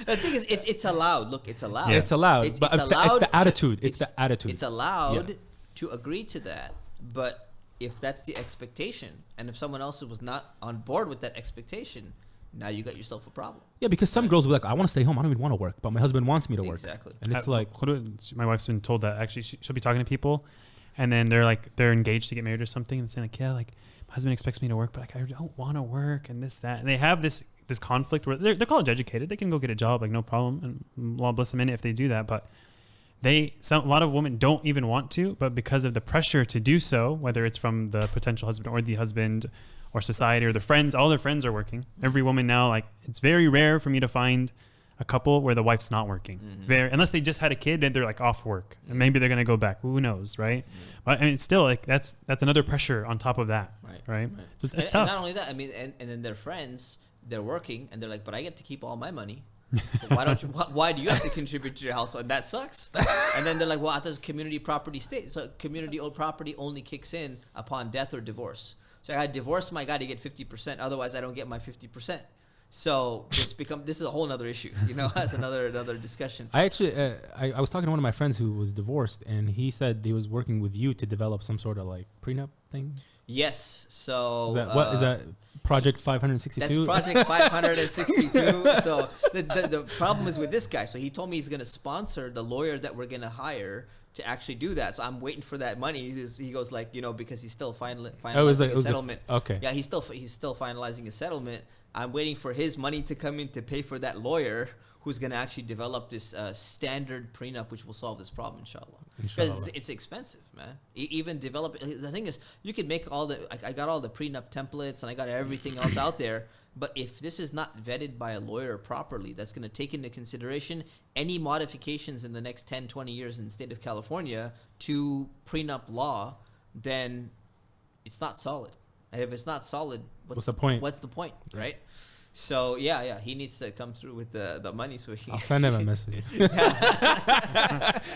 The thing is, it's allowed. Look, it's allowed. Yeah. It's allowed. But it's the attitude. It's the attitude. It's allowed to agree to that. But if that's the expectation, and if someone else was not on board with that expectation, now you got yourself a problem. Yeah, because some girls will be like, I want to stay home. I don't even want to work, but my husband wants me to work. Exactly. And it's like, my wife's been told that actually she'll be talking to people, and then they're engaged to get married or something, and saying like, yeah, like my husband expects me to work, but like I don't want to work and this, that. And they have this conflict where they're college educated. They can go get a job, like no problem. And Allah bless them in it if they do that. But a lot of women don't even want to, but because of the pressure to do so, whether it's from the potential husband or the husband or society or the friends, all their friends are working. Every woman now, like it's very rare for me to find a couple where the wife's not working. Unless they just had a kid and they're like off work and maybe they're going to go back. Who knows, right? But I mean, still like that's another pressure on top of that, right? So it's tough. And not only that, I mean, and then their friends, they're working and they're like, but I get to keep all my money. Why don't you? Why do you have to contribute to your household? That sucks. And then they're like, well, I thought community property state. So community owned property only kicks in upon death or divorce. So I divorce my guy to get 50%. Otherwise, I don't get my 50%. So this is a whole nother issue. You know, that's another discussion. I actually I was talking to one of my friends who was divorced, and he said he was working with you to develop some sort of like prenup thing. Yes. So what is that? Project 562? That's Project 562. So the problem is with this guy. So he told me he's going to sponsor the lawyer that we're going to hire to actually do that. So I'm waiting for that money. He goes like, you know, because he's still finalizing a settlement. Okay. Yeah, he's still finalizing a settlement. I'm waiting for his money to come in to pay for that lawyer who's going to actually develop this standard prenup, which will solve this problem, inshallah. Because it's expensive, man. Even develop. The thing is, you can make I got all the prenup templates and I got everything else out there. But if this is not vetted by a lawyer properly, that's going to take into consideration any modifications in the next 10, 20 years in the state of California to prenup law, then it's not solid. And if it's not solid, what's the point? What's the point, right? So yeah, he needs to come through with the money. So I'll send him a message.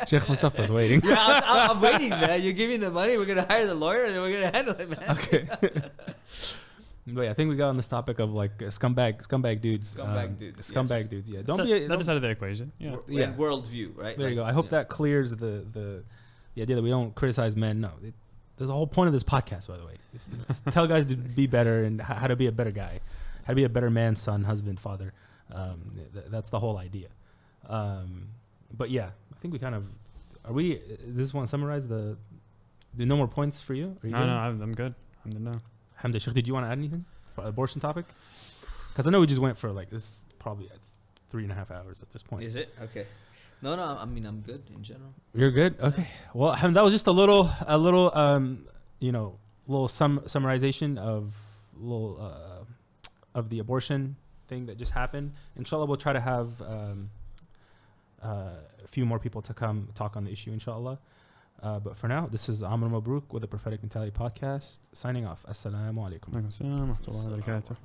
Shaykh Mustafa's waiting. Yeah, I'm waiting, man. You give me the money, we're gonna hire the lawyer, and then we're gonna handle it, man. Okay. But yeah, I think we got on this topic of like scumbag dudes. Scumbag dudes. Yeah, don't be the other side of the equation. Yeah, and worldview, right? There you go. I hope that clears the idea that we don't criticize men. No, there's a whole point of this podcast, by the way. It's to tell guys to be better and how to be a better guy, how to be a better man, son, husband, father. That's the whole idea. But yeah, I think we kind of Is this one summarize the? Do no more points for you? No, I'm good. I'm good now. Hamdi, Shaykh, did you want to add anything for abortion topic? Because I know we just went for like this probably 3.5 hours at this point. Is it okay? No. I mean, I'm good in general. You're good. Okay. Well, that was just a little summarization of the abortion thing that just happened. Inshallah, we'll try to have a few more people to come talk on the issue. Inshallah. But for now, this is Amr Mabruk with the Prophetic Mentality Podcast, signing off. Assalamu alaikum. Wa alaikum assalam wa rahmatullahi wa barakatuh.